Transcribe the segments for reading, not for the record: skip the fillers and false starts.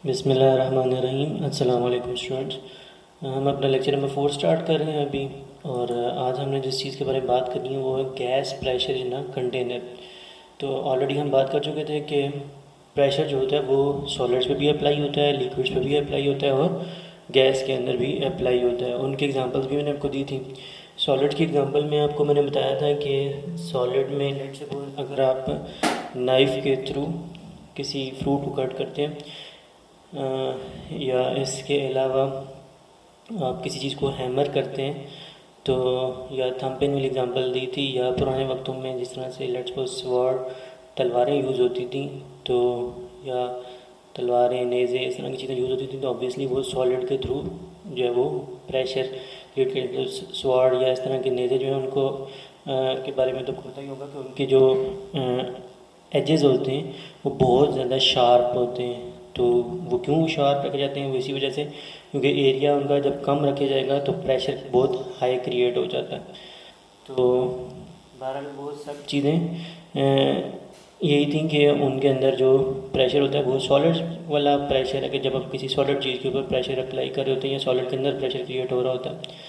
बिस्मिल्लाहिर्रहमानिर्रहीम। अस्सलाम वालेकुम स्टूडेंट्स। हम अपना लेक्चर नंबर 4 स्टार्ट कर रहे हैं अभी। और आज हमने जिस चीज़ के बारे में बात करनी है वो है gas pressure in a container. तो ऑलरेडी हम बात कर चुके थे कि प्रेशर जो होता है वो सॉलिड्स पे भी अप्लाई होता है, लिक्विड्स पे भी अप्लाई होता है और गैस के अंदर भी अप्लाई होता है। उनकी एग्जांपल्स भी मैंने आपको दी थी। सॉलिड की एग्जांपल में आपको मैंने बताया था कि सॉलिड में लेट्स सपोज अगर आप नाइफ़ के थ्रू किसी फ्रूट को कट करते हैं, या इसके अलावा आप किसी चीज़ को हैमर करते हैं, तो या थंबपेन वाली एग्जांपल दी थी, या पुराने वक्तों में जिस तरह से लेट्स सपोज स्वॉर्ड तलवारें यूज़ होती थी, तो या तलवारें नेज़े इस तरह की चीज़ें यूज़ होती थी, तो ऑब्वियसली वो सॉलिड के थ्रू जो है वो प्रेशर क्रिएट कर स्वॉर्ड या इस तरह के नेज़े जो है उनको के बारे में तो पता ही होगा कि उनके जो एजेस होते हैं वो बहुत ज़्यादा शार्प होते हैं। तो वो क्यों शार्प रखे जाते हैं, वो इसी वजह से क्योंकि एरिया उनका जब कम रखे जाएगा तो प्रेशर बहुत हाई क्रिएट हो जाता है। तो बहरहाल बहुत सब चीज़ें यही थी कि उनके अंदर जो प्रेशर होता है वो सॉलिड वाला प्रेशर है कि जब आप किसी सॉलिड चीज़ के ऊपर प्रेशर अप्लाई कर रहे होते हैं या सॉलिड के अंदर प्रेशर क्रिएट हो रहा होता है।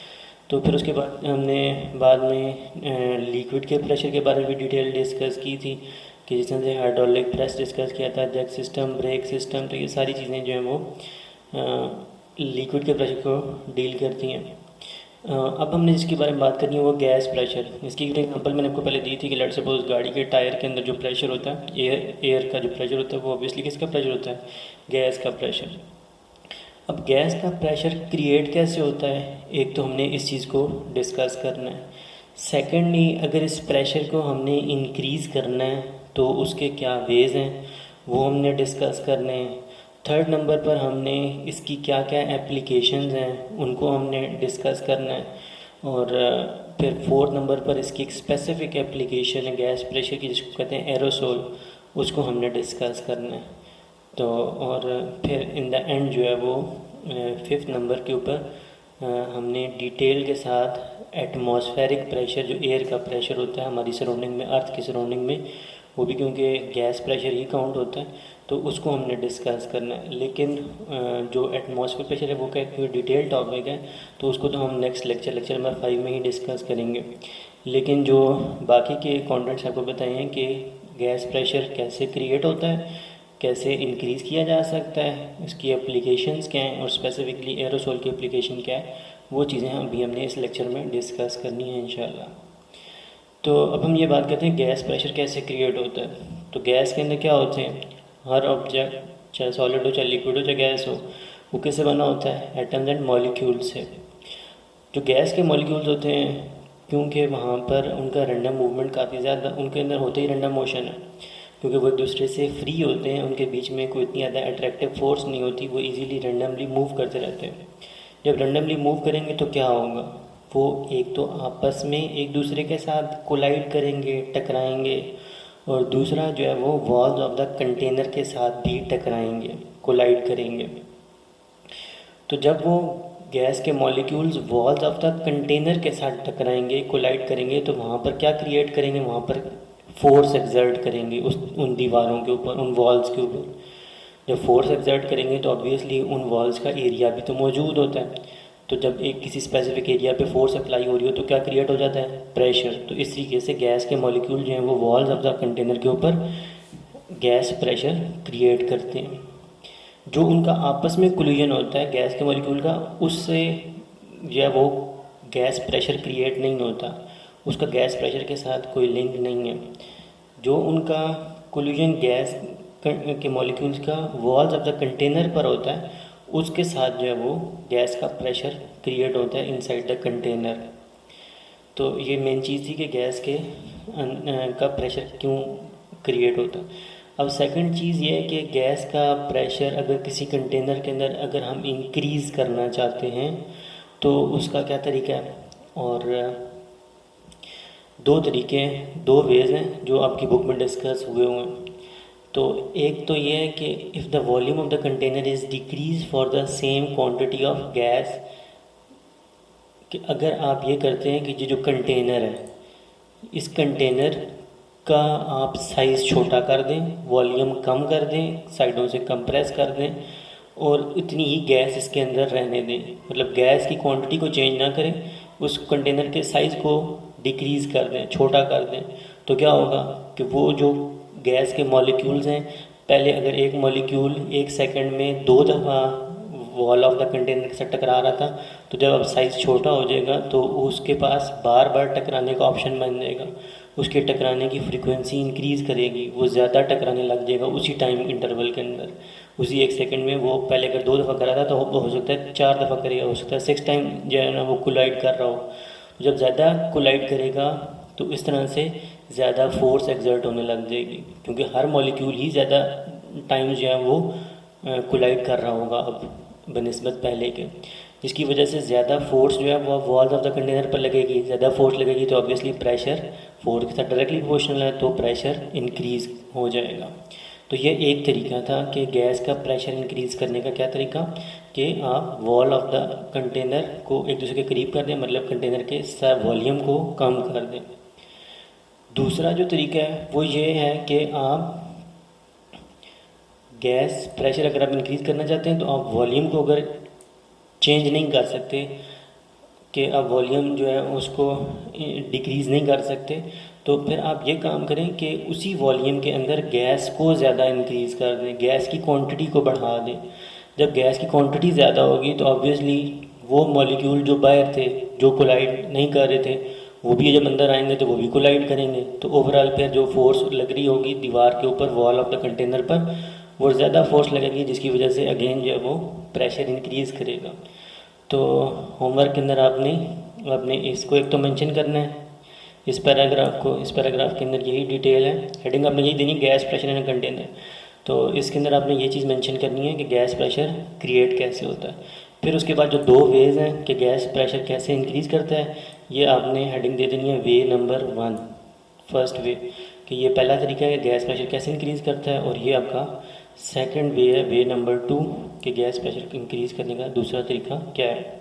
तो फिर उसके बाद हमने बाद में लिक्विड के प्रेशर के बारे में भी डिटेल डिस्कस की थी कि जिस तरह से हाइड्रोलिक प्रेस डिस्कस किया था, जैक सिस्टम, ब्रेक सिस्टम। तो ये सारी चीज़ें जो हैं वो लिक्विड के प्रेशर को डील करती हैं। अब हमने जिसके बारे में बात करनी है वो गैस प्रेशर। इसकी एग्जांपल मैंने आपको पहले दी थी कि लेट्स सपोज गाड़ी के टायर के अंदर जो प्रेशर होता है, एयर का जो प्रेशर होता है वो ऑब्वियसली किसका प्रेशर होता है, गैस का प्रेशर। अब गैस का प्रेशर क्रिएट कैसे होता है, एक तो हमने इस चीज़ को डिस्कस करना है। सेकेंडली अगर इस प्रेशर को हमने इंक्रीज़ करना है तो उसके क्या वेज हैं वो हमने डिस्कस करने हैं। थर्ड नंबर पर हमने इसकी क्या क्या एप्लीकेशंस हैं उनको हमने डिस्कस करना है। और फिर फोर्थ नंबर पर इसकी एक स्पेसिफ़िक एप्लीकेशन है गैस प्रेशर की जिसको कहते हैं एरोसोल, उसको हमने डिस्कस करना है। तो और फिर इन द एंड जो है वो फिफ्थ नंबर के ऊपर हमने डिटेल के साथ एटमॉस्फेरिक प्रेशर जो एयर का प्रेशर होता है हमारी सराउंडिंग में, अर्थ की सराउंडिंग में, वो भी क्योंकि गैस प्रेशर ही काउंट होता है तो उसको हमने डिस्कस करना है। लेकिन जो एटमॉस्फेयर प्रेशर है वो क्या क्योंकि डिटेल टॉपिक है तो उसको तो हम नेक्स्ट लेक्चर नंबर 5 में ही डिस्कस करेंगे। लेकिन जो बाकी के कॉन्टेंट्स आपको बताए हैं कि गैस प्रेशर कैसे क्रिएट होता है, कैसे इंक्रीज़ किया जा सकता है, इसकी एप्लीकेशंस क्या हैं और स्पेसिफिकली एरोसोल की एप्लीकेशन क्या है, वो चीज़ें अभी हमने इस लेक्चर में डिस्कस करनी है इंशाल्लाह। तो अब हम ये बात करते हैं गैस प्रेशर कैसे क्रिएट होता है। तो गैस के अंदर क्या होते हैं, हर ऑब्जेक्ट चाहे सॉलिड हो चाहे लिक्विड हो चाहे गैस हो, वो किससे बना होता है, एटम्स एंड मॉलिक्यूल से। जो गैस के मॉलिक्यूल्स होते हैं क्योंकि वहाँ पर उनका रैंडम मूवमेंट काफ़ी ज़्यादा उनके अंदर होते ही रैंडम मोशन है, क्योंकि वो एक दूसरे से फ्री होते हैं, उनके बीच में कोई इतनी ज़्यादा अट्रैक्टिव फोर्स नहीं होती, वो इजीली रैंडमली मूव करते रहते हैं। जब रैंडमली मूव करेंगे तो क्या होगा, वो एक तो आपस में एक दूसरे के साथ कोलाइड करेंगे, टकराएंगे, और दूसरा जो है वो वॉल्स ऑफ द कंटेनर के साथ भी टकराएंगे, कोलाइड करेंगे। तो जब वो गैस के molecules walls of the container के साथ टकराएंगे, कोलाइड करेंगे, तो वहाँ पर क्या क्रिएट करेंगे, वहाँ पर फोर्स एक्सर्ट करेंगे उस उन दीवारों के ऊपर, उन वॉल्स के ऊपर। जब फोर्स एक्सर्ट करेंगे तो ऑब्वियसली उन वॉल्स का एरिया भी तो मौजूद होता है। तो जब एक किसी स्पेसिफिक एरिया पे फोर्स अप्लाई हो रही हो तो क्या क्रिएट हो जाता है, प्रेशर। तो इस तरीके से गैस के मॉलिक्यूल जो हैं वो वॉल्स ऑफ द कंटेनर के ऊपर गैस प्रेशर क्रिएट करते हैं। जो उनका आपस में कोलिजन होता है गैस के मॉलिक्यूल का, उससे जो है वो गैस प्रेशर क्रिएट नहीं होता, उसका गैस प्रेशर के साथ कोई लिंक नहीं है। जो उनका कोलिजन गैस के मॉलिक्यूल्स का वॉल्स ऑफ द कंटेनर पर होता है उसके साथ जो है वो गैस का प्रेशर क्रिएट होता है इनसाइड द कंटेनर। तो ये मेन चीज़ थी कि गैस के का प्रेशर क्यों क्रिएट होता है। अब सेकंड चीज़ ये है कि गैस का प्रेशर अगर किसी कंटेनर के अंदर अगर हम इंक्रीज़ करना चाहते हैं तो उसका क्या तरीका है। और दो तरीके, दो वेज़ हैं जो आपकी बुक में डिस्कस हुए हुए हैं। तो एक तो ये है कि if the volume of the container is decrease for the same quantity of gas, कि अगर आप ये करते हैं कि ये जो कंटेनर है इस कंटेनर का आप साइज़ छोटा कर दें, वॉल्यूम कम कर दें, साइडों से कंप्रेस कर दें, और इतनी ही गैस इसके अंदर रहने दें, मतलब गैस की क्वांटिटी को चेंज ना करें, उस कंटेनर के साइज़ को डिक्रीज़ कर दें, छोटा कर दें। तो क्या होगा कि वो जो गैस के मॉलिक्यूल्स हैं, पहले अगर एक मॉलिक्यूल 1 सेकंड में 2 दफ़ा वॉल ऑफ द कंटेनर के साथ टकरा रहा था, तो जब अब साइज़ छोटा हो जाएगा तो उसके पास बार बार टकराने का ऑप्शन बन जाएगा, उसके टकराने की फ्रीक्वेंसी इंक्रीज़ करेगी, वो ज़्यादा टकराने लग जाएगा उसी टाइम इंटरवल के अंदर। उसी 1 सेकंड में वो पहले अगर 2 दफ़ा करा था तो हो सकता है 4 दफ़ा करेगा, हो सकता है 6 टाइम जो है ना वो कोलाइड कर रहा हो। जब ज़्यादा कोलाइड करेगा तो इस तरह से ज़्यादा फोर्स एक्सर्ट होने लग जाएगी, क्योंकि हर मॉलिक्यूल ही ज़्यादा टाइम जो है वो कोलाइड कर रहा होगा अब बनिस्बत पहले के, जिसकी वजह से ज़्यादा फोर्स जो है वो वॉल्स ऑफ द कंटेनर पर लगेगी। ज़्यादा फोर्स लगेगी तो ऑब्वियसली प्रेशर फोर्स के साथ डायरेक्टली प्रोपोर्शनल है, तो प्रेशर इंक्रीज़ हो जाएगा। तो ये एक तरीका था कि गैस का प्रेशर इंक्रीज़ करने का। क्या तरीका? कि आप वॉल ऑफ द कंटेनर को एक दूसरे के करीब कर दें, मतलब कंटेनर के वॉल्यूम को कम कर दें। दूसरा जो तरीका है वो ये है कि आप गैस प्रेशर अगर आप इंक्रीज़ करना चाहते हैं तो आप वॉल्यूम को अगर चेंज नहीं कर सकते, कि आप वॉल्यूम जो है उसको डिक्रीज़ नहीं कर सकते, तो फिर आप ये काम करें कि उसी वॉल्यूम के अंदर गैस को ज़्यादा इंक्रीज़ कर दें, गैस की क्वांटिटी को बढ़ा दें। जब गैस की क्वांटिटी ज़्यादा होगी तो ऑब्वियसली वो मॉलिक्यूल जो बाहर थे, जो कोलाइड नहीं कर रहे थे, वो भी जब अंदर आएंगे तो वो भी कोलाइड करेंगे। तो ओवरऑल फिर जो फोर्स लग रही होगी दीवार के ऊपर, वॉल ऑफ द कंटेनर पर, वो ज़्यादा फोर्स लगेगी, जिसकी वजह से अगेन जो है वो प्रेशर इंक्रीज़ करेगा। तो होमवर्क के अंदर आपने आपने इसको एक तो मेंशन करना है, इस पैराग्राफ के अंदर यही डिटेल है। हेडिंग आपने यही देनी, गैस प्रेशर इन कंटेनर। तो इसके अंदर आपने ये चीज़ मेंशन करनी है कि गैस प्रेशर क्रिएट कैसे होता है। फिर उसके बाद जो 2 वेज़ हैं कि गैस प्रेशर कैसे इंक्रीज़ करता है, ये आपने हेडिंग दे देनी है वे नंबर 1, फर्स्ट वे, कि ये पहला तरीका है गैस प्रेशर कैसे इंक्रीज़ करता है, और ये आपका सेकंड वे है, वे नंबर 2, कि गैस प्रेशर इंक्रीज़ करने का दूसरा तरीका क्या है।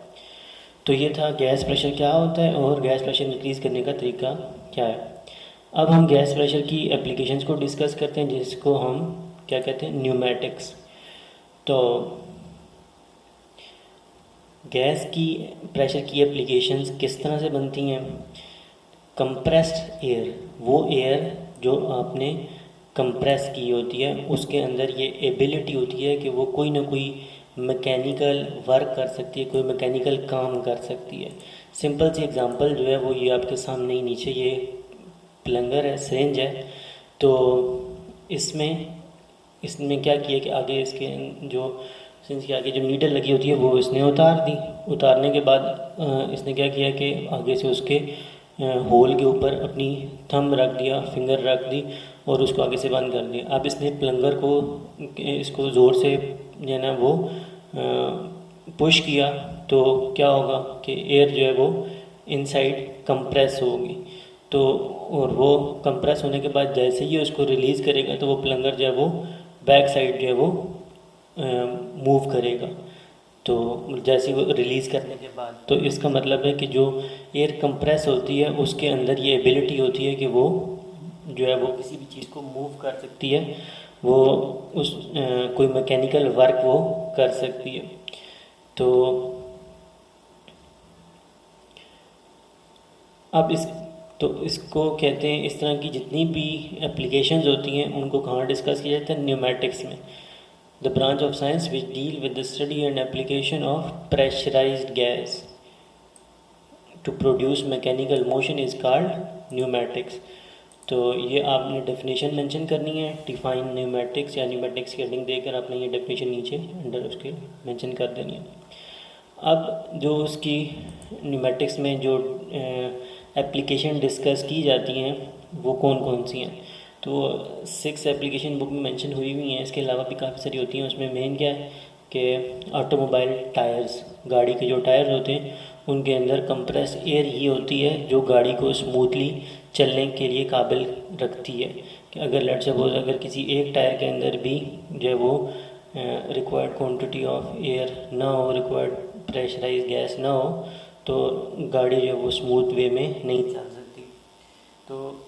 तो ये था गैस प्रेशर क्या होता है और गैस प्रेशर इंक्रीज़ करने का तरीका क्या है। अब हम गैस प्रेशर की एप्लीकेशंस को डिस्कस करते हैं, जिसको हम क्या कहते हैं, न्यूमेटिक्स। तो गैस की प्रेशर की एप्लीकेशंस किस तरह से बनती हैं? कंप्रेस्ड एयर, वो एयर जो आपने कंप्रेस की होती है, उसके अंदर ये एबिलिटी होती है कि वो कोई ना कोई मैकेनिकल वर्क कर सकती है, कोई मैकेनिकल काम कर सकती है। सिंपल सी एग्जांपल जो है वो ये आपके सामने ही नीचे ये प्लंगर है, सिरिंज है। तो इसमें इसमें क्या किया कि आगे इसके जो सिरिंज के आगे जो नीडल लगी होती है वो इसने उतार दी। उतारने के बाद इसने क्या किया कि आगे से उसके होल के ऊपर अपनी थंब रख दिया, फिंगर रख दी, और उसको आगे से बंद कर दिया। अब इसने प्लंगर को इसको ज़ोर से जो है ना वो पुश किया, तो क्या होगा कि एयर जो है वो इनसाइड कंप्रेस होगी। तो और वो कंप्रेस होने के बाद जैसे ही उसको रिलीज़ करेगा तो वो प्लंगर जो है वो बैक साइड जो है वो मूव करेगा। तो जैसे वो रिलीज़ करने के बाद, तो इसका मतलब है कि जो एयर कंप्रेस होती है उसके अंदर ये एबिलिटी होती है कि वो जो है वो किसी भी चीज़ को मूव कर सकती है, वो उस कोई मैकेनिकल वर्क वो कर सकती है। तो अब इसको कहते हैं, इस तरह की जितनी भी एप्लीकेशंस होती हैं उनको कहाँ डिस्कस किया जाता है? न्यूमेटिक्स में। The branch of science which deal with the study and application of pressurised gas to produce mechanical motion is called pneumatics. तो ये आपने डेफिनेशन मेंशन करनी है, डिफाइन न्यूमेटिक्स, या न्यूमेटिक्स की हेडिंग देकर आपने ये डेफिनेशन नीचे अंडर उसके मेंशन कर देनी है। अब जो उसकी न्यूमेटिक्स में जो एप्लीकेशन डिस्कस की जाती हैं वो कौन कौन सी हैं? तो 6 एप्लीकेशन बुक में मेंशन हुई हुई हैं, इसके अलावा भी काफ़ी सारी होती हैं। उसमें मेन क्या है कि ऑटोमोबाइल टायर्स, गाड़ी के जो टायर्स होते हैं उनके अंदर कंप्रेस एयर ही होती है जो गाड़ी को स्मूथली चलने के लिए काबिल रखती है। कि अगर लेट्स सपोज अगर किसी एक टायर के अंदर भी जो है वो रिक्वायर्ड क्वांटिटी ऑफ एयर ना हो, रिक्वायर्ड प्रेशराइज गैस ना हो, तो गाड़ी जो है वो स्मूथ वे में नहीं चल सकती। तो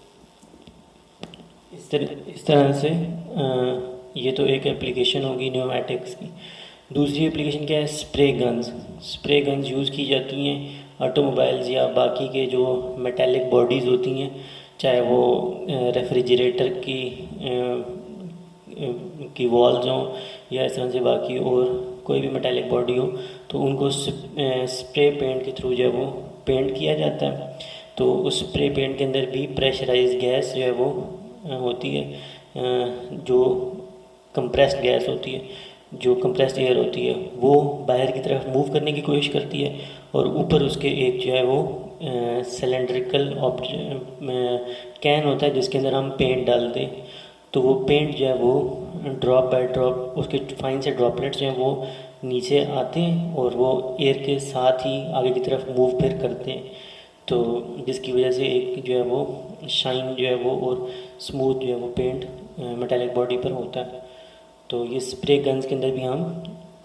इस तरह से ये तो एक एप्लीकेशन होगी न्यूमेटिक्स की। दूसरी एप्लीकेशन क्या है, spray guns. Spray guns use की जाती हैं ऑटोमोबाइल्स या बाकी के जो मेटालिक बॉडीज़ होती हैं, चाहे वो रेफ्रिजरेटर की वॉल्स हों या इस तरह से बाकी और कोई भी मेटालिक बॉडी हो, तो उनको स्प्रे पेंट के थ्रू जो है वो पेंट किया जाता है। तो उस स्प्रे पेंट के अंदर भी प्रेशराइज गैस जो है वो होती है, जो कंप्रेस्ड गैस होती है, जो कंप्रेस्ड एयर होती है, वो बाहर की तरफ मूव करने की कोशिश करती है और ऊपर उसके एक जो है वो सिलेंड्रिकल कैन होता है जिसके अंदर हम पेंट डालते हैं। तो वो पेंट जो है वो ड्रॉप बाय ड्रॉप उसके फाइन से ड्रॉपलेट्स जो हैं वो नीचे आते हैं और वो एयर के साथ ही आगे की तरफ मूव फिर करते हैं, तो जिसकी वजह से एक जो है वो शाइन जो है वो और स्मूथ जो है वो पेंट मेटालिक बॉडी पर होता है। तो ये स्प्रे गन्स के अंदर भी हम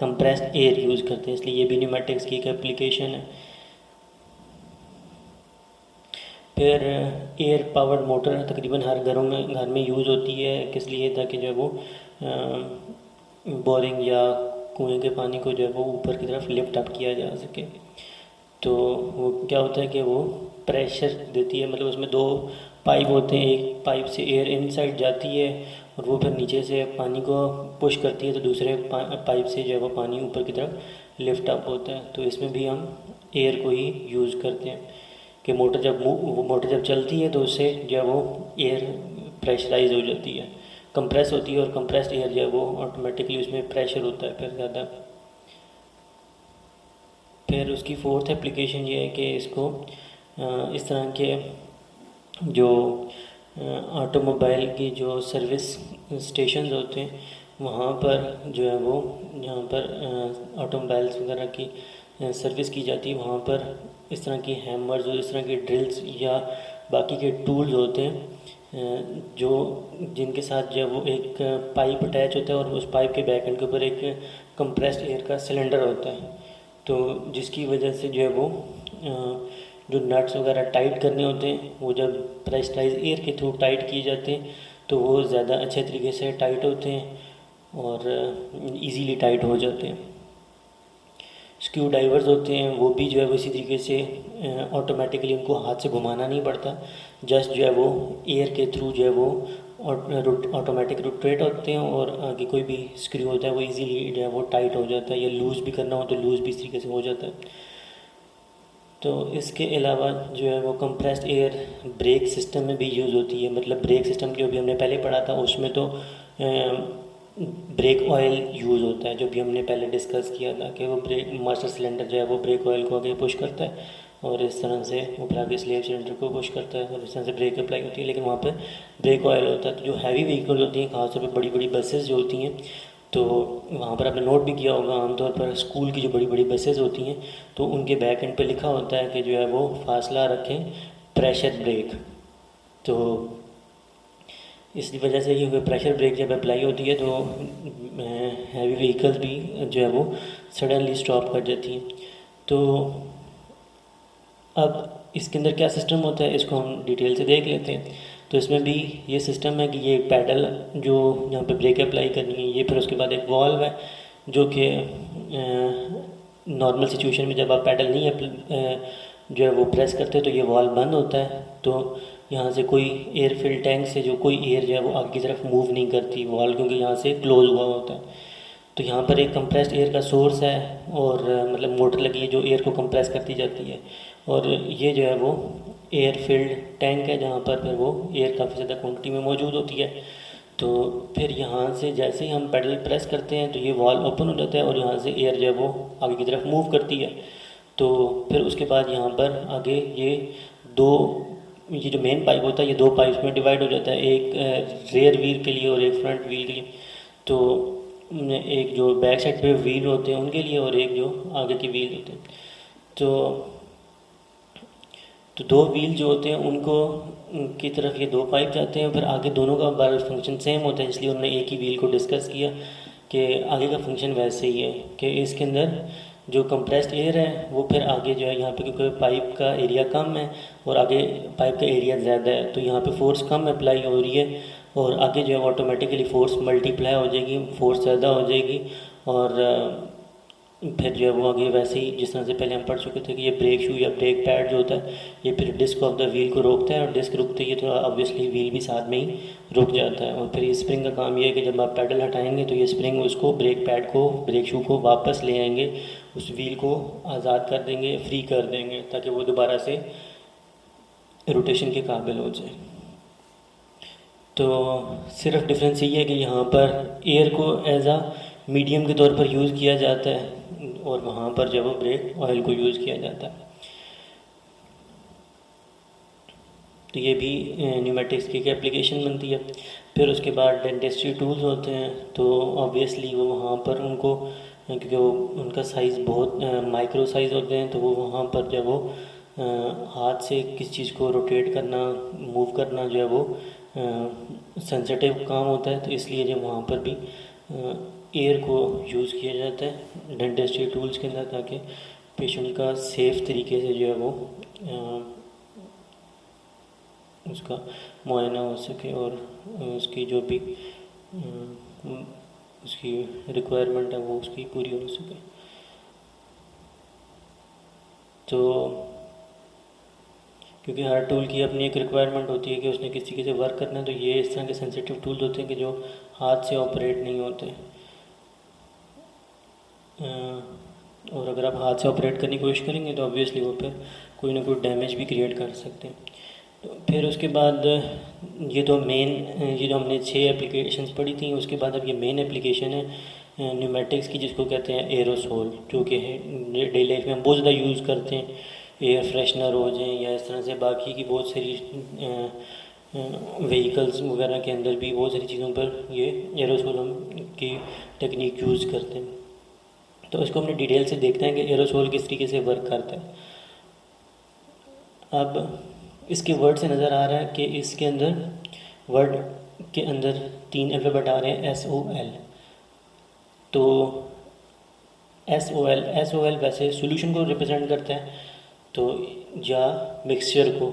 कंप्रेस्ड एयर यूज़ करते हैं, इसलिए ये भी न्यूमेटिक्स की एक एप्लीकेशन है। फिर एयर पावर्ड मोटर तकरीबन हर घर में यूज़ होती है, किस लिए, ताकि जो है वो बोरिंग या कुएं के पानी को जो है वो ऊपर की तरफ लिफ्ट अप किया जा सके। तो वो क्या होता है कि वो प्रेशर देती है, मतलब उसमें दो पाइप होते हैं, एक पाइप से एयर इनसाइड जाती है और वो फिर नीचे से पानी को पुश करती है, तो दूसरे पाइप से जो है वो पानी ऊपर की तरफ लिफ्ट अप होता है। तो इसमें भी हम एयर को ही यूज़ करते हैं कि मोटर जब चलती है तो उससे जो है वो एयर प्रेशराइज हो जाती है, कंप्रेस होती है, और कंप्रेस्ड एयर जो है वो ऑटोमेटिकली उसमें प्रेशर होता है फिर ज़्यादा। फिर उसकी फोर्थ एप्लीकेशन ये है कि इसको इस तरह के जो ऑटोमोबाइल की जो सर्विस स्टेशंस होते हैं वहाँ पर जो है वो, जहाँ पर ऑटोमोबाइल्स वगैरह की सर्विस की जाती है, वहाँ पर इस तरह की हैमर्स और इस तरह के ड्रिल्स या बाकी के टूल्स होते हैं जो जिनके साथ जो है वो एक पाइप अटैच होता है और उस पाइप के बैक एंड के ऊपर एक कंप्रेस्ड एयर का सिलेंडर होता है। तो जिसकी वजह से जो है वो जो नट्स वगैरह टाइट करने होते हैं वो जब प्रेशराइज एयर के थ्रू टाइट किए जाते हैं तो वो ज़्यादा अच्छे तरीके से टाइट होते हैं और इजीली टाइट हो जाते हैं। स्क्रू ड्राइवर्स होते हैं वो भी जो है वो इसी तरीके से ऑटोमेटिकली उनको हाथ से घुमाना नहीं पड़ता, जस्ट जो है वो एयर के थ्रू जो है वो ऑटोमेटिक रोटेट होते हैं और आगे कोई भी स्क्रू होता है वो इजीली जो है वो टाइट हो जाता है, या लूज़ भी करना हो तो लूज़ भी इस तरीके से हो जाता है। तो इसके अलावा जो है वो कंप्रेस्ड एयर ब्रेक सिस्टम में भी यूज़ होती है, मतलब ब्रेक सिस्टम जो भी हमने पहले पढ़ा था उसमें तो ब्रेक ऑयल यूज़ होता है, जो भी हमने पहले डिस्कस किया था कि वो ब्रेक मास्टर सिलेंडर जो है वो ब्रेक ऑयल को आगे पुश करता है और इस तरह से ऊपर आगे स्लेव सिलेंडर को पुश करता है और इस तरह से ब्रेक अप्लाई होती है, लेकिन वहाँ पर ब्रेक ऑयल होता है। तो जो हैवी व्हीकल होती हैं, खासतौर पर बड़ी बड़ी बसेस जो होती हैं, तो वहाँ पर आपने नोट भी किया होगा, आमतौर पर स्कूल की जो बड़ी बड़ी बसेस होती हैं तो उनके बैक एंड पे लिखा होता है कि जो है वो फासला रखें, प्रेशर ब्रेक। तो इसी वजह से ये प्रेशर ब्रेक जब अप्लाई होती है तो हैवी व्हीकल्स भी जो है वो सडनली स्टॉप कर जाती हैं। तो अब इसके अंदर क्या सिस्टम होता है इसको हम डिटेल से देख लेते हैं। तो इसमें भी ये सिस्टम है कि ये पैडल जो यहाँ पे ब्रेक अप्लाई करनी है, ये फिर उसके बाद एक वॉल्व है जो कि नॉर्मल सिचुएशन में जब आप पैडल नहीं जो है वो प्रेस करते हैं तो ये वॉल्व बंद होता है, तो यहाँ से कोई एयर फिल टैंक से जो कोई एयर जो है वो आगे की तरफ मूव नहीं करती वॉल्व, क्योंकि यहाँ से क्लोज हुआ होता है। तो यहाँ पर एक कंप्रेस्ड एयर का सोर्स है और मतलब मोटर लगी है जो एयर को कंप्रेस करती जाती है, और ये जो है वो एयर फिल्ड टैंक है जहाँ पर फिर वो एयर काफ़ी ज़्यादा क्वांटिटी में मौजूद होती है। तो फिर यहाँ से जैसे ही हम पेडल प्रेस करते हैं तो ये वॉल्व ओपन हो जाता है और यहाँ से एयर जो है वो आगे की तरफ मूव करती है। तो फिर उसके बाद यहाँ पर आगे ये जो मेन पाइप होता है ये दो पाइप्स में डिवाइड हो जाता है, एक रेयर व्हील के लिए और एक फ्रंट व्हील के लिए। तो एक जो बैक साइड पे व्हील होते हैं उनके लिए और एक जो आगे की व्हील होते हैं। तो दो व्हील जो होते हैं उनको की तरफ ये दो पाइप जाते हैं, फिर आगे दोनों का बार फंक्शन सेम होता है, इसलिए उन्होंने एक ही व्हील को डिस्कस किया कि आगे का फंक्शन वैसे ही है कि इसके अंदर जो कंप्रेस्ड एयर है वो फिर आगे जो है यहाँ पे क्योंकि पाइप का एरिया कम है और आगे पाइप का एरिया ज़्यादा है तो यहाँ पे फोर्स कम अप्लाई हो रही है और आगे जो है ऑटोमेटिकली फोर्स मल्टीप्लाई हो जाएगी, फोर्स ज़्यादा हो जाएगी और फिर जो है वो आगे वैसे ही जिस तरह से पहले हम पढ़ चुके थे कि ये ब्रेक शू या ब्रेक पैड जो होता है ये फिर डिस्क ऑफ द व्हील को रोकता है, और डिस्क रुकते ही तो ऑब्वियसली व्हील भी साथ में ही रुक जाता है। और फिर ये स्प्रिंग का काम ये है कि जब आप पैडल हटाएंगे तो ये स्प्रिंग उसको ब्रेक पैड को, ब्रेक शू को वापस ले आएंगे, उस व्हील को आज़ाद कर देंगे, फ्री कर देंगे, ताकि वो दोबारा से रोटेशन के काबिल हो जाए। तो सिर्फ डिफरेंस यही है कि यहाँ पर एयर को एज आ मीडियम के तौर पर यूज़ किया जाता है और वहाँ पर जब वो ब्रेक ऑयल को यूज़ किया जाता है। तो ये भी न्यूमेटिक्स की एक एप्लीकेशन बनती है। फिर उसके बाद डेंटिस्ट्री टूल्स होते हैं, तो ऑब्वियसली वो वहाँ पर उनको, क्योंकि वो उनका साइज़ बहुत माइक्रो साइज़ होते हैं, तो वो वहाँ पर जब वो हाथ से किस चीज़ को रोटेट करना, मूव करना जो है वो सेंसिटिव काम होता है, तो इसलिए जब वहाँ पर भी एयर को यूज़ किया जाता है डेंटिस्ट्री टूल्स के अंदर, ताकि पेशेंट का सेफ़ तरीके से जो है वो उसका मुआयना हो सके और उसकी जो भी उसकी रिक्वायरमेंट है वो उसकी पूरी हो सके। तो क्योंकि हर टूल की अपनी एक रिक्वायरमेंट होती है कि उसने किस तरीके से वर्क करना है, तो ये इस तरह के सेंसिटिव टूल्स होते हैं कि जो हाथ से ऑपरेट नहीं होते, और अगर आप हाथ से ऑपरेट करने की कोशिश करेंगे तो ऑब्वियसली वो फिर कोई ना कोई डैमेज भी क्रिएट कर सकते हैं। तो फिर उसके बाद ये जो हमने 6 एप्लीकेशंस पढ़ी थी, उसके बाद अब ये मेन एप्लीकेशन है न्यूमेटिक्स की, जिसको कहते हैं एरोसोल, जो कि डेली लाइफ में हम बहुत ज़्यादा यूज़ करते हैं। एयर फ्रेशनर हो जाए या इस तरह से बाकी की बहुत सारी व्हीकल्स वगैरह के अंदर भी बहुत सारी चीज़ों पर ये एरोसोल हम की टेक्निक यूज़ करते हैं। तो इसको हमने डिटेल से देखते हैं कि एरोसोल किस तरीके से वर्क करता है। अब इसके वर्ड से नज़र आ रहा है कि इसके अंदर वर्ड के अंदर 3 अल्फ़ाबेट आ रहे हैं, SOL। तो SOL वैसे सॉल्यूशन को रिप्रेजेंट करता है, तो या मिक्सचर को।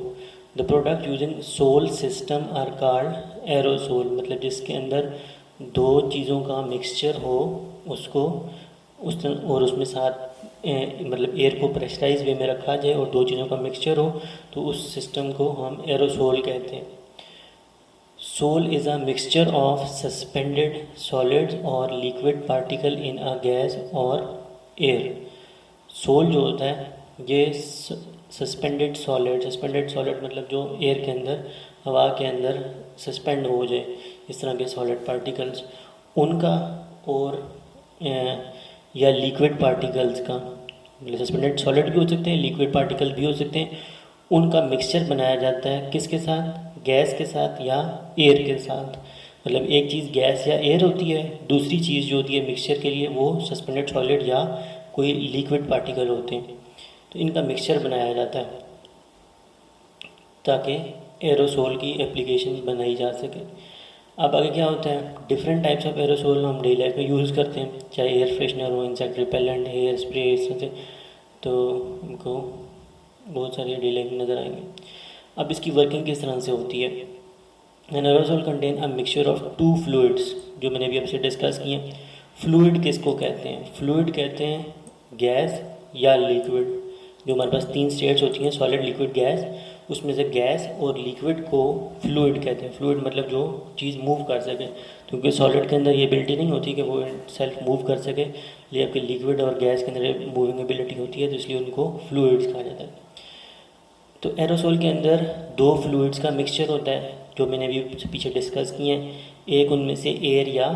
The product using sol system are called aerosol, मतलब जिसके अंदर 2 चीज़ों का मिक्सचर हो उसको और उसमें साथ मतलब एयर को प्रेशराइज वे में रखा जाए और 2 चीज़ों का मिक्सचर हो, तो उस सिस्टम को हम एरोसोल कहते हैं। Sol is a mixture of suspended solids और liquid particle in a gas और एयर। सोल जो होता है ये सस्पेंडेड सॉलिड मतलब जो एयर के अंदर, हवा के अंदर सस्पेंड हो जाए, इस तरह के सॉलिड पार्टिकल्स उनका, और या लिक्विड पार्टिकल्स का, मतलब सस्पेंडेड सॉलिड भी हो सकते हैं, लिक्विड पार्टिकल भी हो सकते हैं, उनका मिक्सचर बनाया जाता है किसके साथ, गैस के साथ या एयर के साथ। मतलब एक चीज़ गैस या एयर होती है, दूसरी चीज़ जो होती है मिक्सचर के लिए वो सस्पेंडेड सॉलिड या कोई लिक्विड पार्टिकल होते हैं। तो इनका मिक्सचर बनाया जाता है ताकि एरोसोल की एप्लीकेशन बनाई जा सके। अब आगे क्या होता है, डिफरेंट टाइप्स ऑफ एरोसोल हम डेली लाइफ में यूज़ करते हैं, चाहे एयर फ्रेशनर हो, इंसेक्ट रिपेलेंट, हेयर स्प्रे, इस तरह से, तो हमको बहुत सारे डेली लाइफ में नज़र आएंगे। अब इसकी वर्किंग किस तरह से होती है। An aerosol contain a mixture of 2 fluids, जो मैंने अभी आपसे डिस्कस किए। फ्लूइड किसको कहते हैं, फ्लूइड कहते हैं गैस या लिक्विड। जो हमारे पास 3 स्टेट्स होती हैं, सॉलिड, लिक्विड, गैस, उसमें से गैस और लिक्विड को फ्लूइड कहते हैं। फ्लूइड मतलब जो चीज़ मूव कर सके, क्योंकि सॉलिड के अंदर ये एबिलिटी नहीं होती कि वो सेल्फ मूव कर सके, ये आपके लिक्विड और गैस के अंदर मूविंग एबिलिटी होती है, तो इसलिए उनको फ्लूइड्स कहा जाता है। तो एरोसोल के अंदर 2 फ्लूइड्स का मिक्सचर होता है, जो मैंने अभी पीछे डिस्कस किए हैं। एक उनमें से एयर या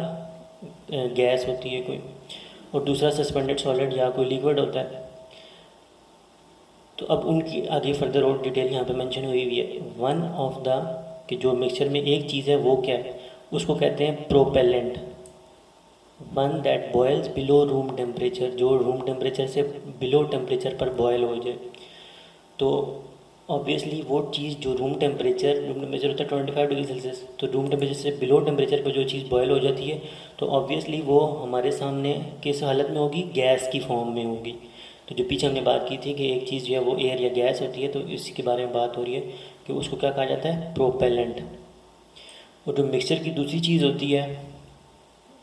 गैस होती है कोई, और दूसरा सस्पेंडेड सॉलिड या कोई लिक्विड होता है। तो अब उनकी आगे फर्दर और डिटेल यहाँ पे मेंशन हुई हुई है। वन ऑफ द कि जो मिक्सचर में एक चीज़ है वो क्या है, उसको कहते हैं propellant. One that boils below room temperature, जो रूम टेम्परेचर से बिलो टेम्परेचर पर बॉयल हो जाए। तो ऑब्वियसली वो चीज़ जो रूम टेम्परेचर होता है 25 डिग्री सेल्सियस, तो रूम टेम्परेचर से बिलो टेम्परेचर पर जो चीज़ बॉयल हो जाती है, तो ऑब्वियसली वो हमारे सामने किस हालत में होगी, गैस की फॉर्म में होगी। तो जो पीछे हमने बात की थी कि एक चीज़ जो है वो एयर या गैस होती है, तो इसी के बारे में बात हो रही है कि उसको क्या कहा जाता है, प्रोपेलेंट। और जो मिक्सचर की दूसरी चीज़ होती है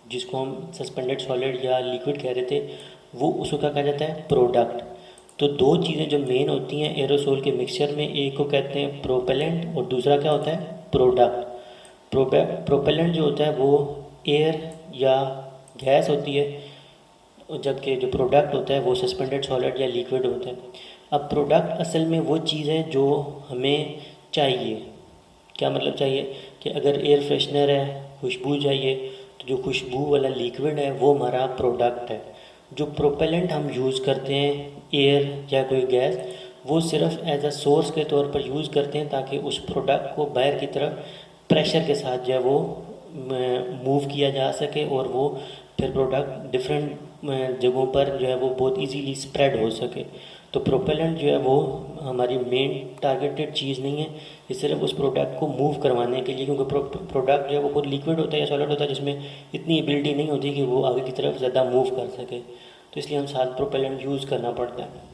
जिसको हम सस्पेंडेड सॉलिड या लिक्विड कह रहे थे, वो उसको क्या कहा जाता है, प्रोडक्ट। तो दो चीज़ें जो मेन होती हैं एरोसोल के मिक्सचर में, एक को कहते हैं प्रोपेलेंट और दूसरा क्या होता है, प्रोडक्ट। प्रोपेलेंट जो होता है वो एयर या गैस होती है, और जबकि जो प्रोडक्ट होता है वो सस्पेंडेड सॉलिड या लिक्विड होता है। अब प्रोडक्ट असल में वो चीज़ है जो हमें चाहिए। क्या मतलब चाहिए कि अगर एयर फ्रेशनर है, खुशबू चाहिए, तो जो खुशबू वाला लिक्विड है वो हमारा प्रोडक्ट है। जो प्रोपेलेंट हम यूज़ करते हैं, एयर या कोई गैस, वो सिर्फ एज अ सोर्स के तौर पर यूज़ करते हैं ताकि उस प्रोडक्ट को बाहर की तरफ प्रेशर के साथ जो है वो मूव किया जा सके, और वो फिर प्रोडक्ट डिफरेंट जगहों पर जो है वो बहुत इजीली स्प्रेड हो सके। तो प्रोपेलेंट जो है वो हमारी मेन टारगेटेड चीज़ नहीं है, ये सिर्फ उस प्रोडक्ट को मूव करवाने के लिए, क्योंकि प्रोडक्ट जो है वो खुद लिक्विड होता है या सॉलिड होता है जिसमें इतनी एबिलिटी नहीं होती कि वो आगे की तरफ ज़्यादा मूव कर सके, तो इसलिए हम साथ प्रोपेलेंट यूज़ करना पड़ता है।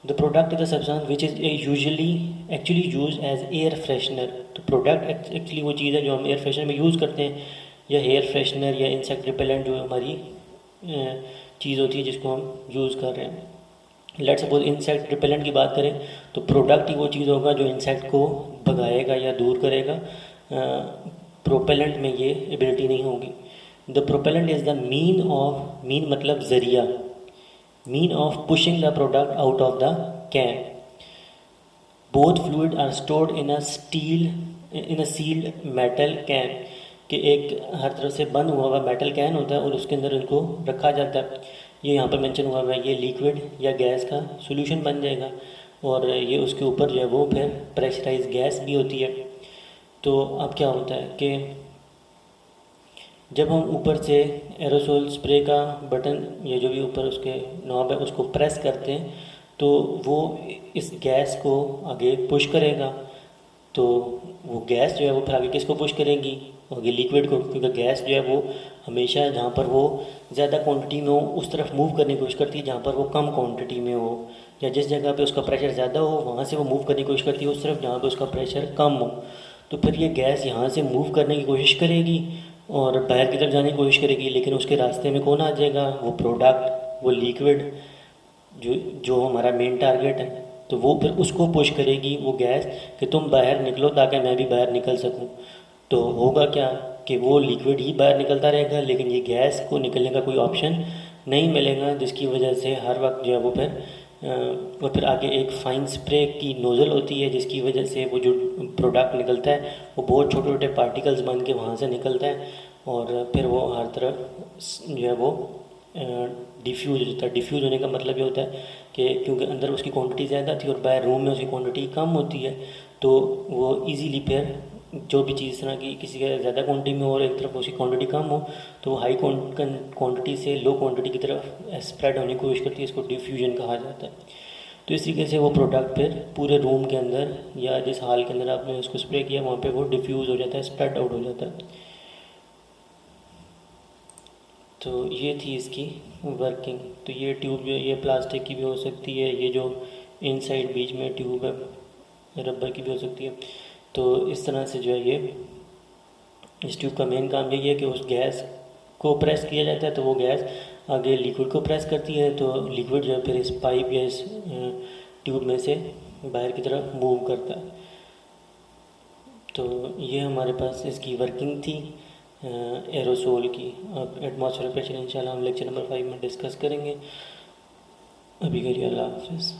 The product is the substance which is usually actually use as air freshener. तो प्रोडक्ट एक्चुअली वो चीज़ है जो हम एयर फ्रेशनर में यूज़ करते हैं, या हेयर फ्रेशनर या इंसेक्ट रिपेलेंट जो हमारी चीज़ होती है जिसको हम यूज़ कर रहे हैं। लेट्स सपोज इंसेक्ट रिपेलेंट की बात करें तो प्रोडक्ट ही वो चीज़ होगा जो इंसेक्ट को भगाएगा या दूर करेगा। प्रोपेलेंट में ये एबिलिटी नहीं होगी। The propellant is the mean मतलब ज़रिया, mean of pushing the product out of the can. Both fluid are stored in a sealed metal can, कि एक हर तरफ से बंद हुआ हुआ मेटल कैन होता है और उसके अंदर इनको रखा जाता है। ये यहाँ पर मेंशन हुआ हुआ है, ये लिक्विड या गैस का सॉल्यूशन बन जाएगा, और ये उसके ऊपर जो है वो फिर प्रेशराइज गैस भी होती है। तो अब क्या होता है कि जब हम ऊपर से एरोसोल स्प्रे का बटन, ये जो भी ऊपर उसके नॉब है, उसको प्रेस करते हैं तो वो इस गैस को आगे पुश करेगा। तो वो गैस जो है वो फिर आगे किसको पुश करेगी, आगे लिक्विड को, क्योंकि गैस जो है वो हमेशा जहाँ पर वो ज़्यादा क्वांटिटी में हो उस तरफ मूव करने की कोशिश करती है, जहाँ पर वो कम क्वांटिटी में हो, या जिस जगह पे उसका प्रेशर ज़्यादा हो वहाँ से वो मूव करने की कोशिश करती है उस तरफ जहाँ पे उसका प्रेशर कम हो। तो फिर ये गैस यहाँ से मूव करने की कोशिश करेगी और बाहर की तरफ जाने की कोशिश करेगी, लेकिन उसके रास्ते में कौन आ जाएगा, वो प्रोडक्ट, वो लिक्विड जो जो हमारा मेन टारगेट है। तो वो फिर उसको पुश करेगी वो गैस कि तुम बाहर निकलो ताकि मैं भी बाहर निकल सकूं। तो होगा क्या कि वो लिक्विड ही बाहर निकलता रहेगा, लेकिन ये गैस को निकलने का कोई ऑप्शन नहीं मिलेगा, जिसकी वजह से हर वक्त जो है वो फिर और फिर आगे एक फ़ाइन स्प्रे की नोज़ल होती है जिसकी वजह से वो जो प्रोडक्ट निकलता है वो बहुत छोटे छोटे पार्टिकल्स बन के वहाँ से निकलता है, और फिर वो हर तरफ जो है वो डिफ्यूज़ होता है। डिफ्यूज़ होने का मतलब ये होता है कि क्योंकि अंदर उसकी क्वांटिटी ज़्यादा थी और बाहर रूम में उसकी क्वांटिटी कम होती है, तो वो इजीली फिर जो भी चीज़ तरह की किसी का ज़्यादा क्वांटिटी में हो और एक तरफ उसकी क्वांटिटी कम हो, तो वो हाई क्वांटिटी से लो क्वांटिटी की तरफ स्प्रेड होने की कोशिश करती है। इसको डिफ्यूजन कहा जाता है। तो इस तरीके से वो प्रोडक्ट फिर पूरे रूम के अंदर या जिस हाल के अंदर आपने उसको स्प्रे किया वहाँ पे वो डिफ्यूज़ हो जाता है, स्प्रेड आउट हो जाता है। तो ये थी इसकी वर्किंग। तो ये ट्यूब जो है ये प्लास्टिक की भी हो सकती है, ये जो इनसाइड बीच में ट्यूब है रबर की भी हो सकती है। तो इस तरह से जो है ये इस ट्यूब का मेन काम यही है कि उस गैस को प्रेस किया जाता है, तो वो गैस आगे लिक्विड को प्रेस करती है, तो लिक्विड जो है फिर इस पाइप या इस ट्यूब में से बाहर की तरफ मूव करता है। तो ये हमारे पास इसकी वर्किंग थी एरोसोल की। अब एटमॉस्फेरिक प्रेशर इंशाल्लाह हम लेक्चर नंबर 5 में डिस्कस करेंगे। अभी के लिए अल्लाह हाफ़िज़।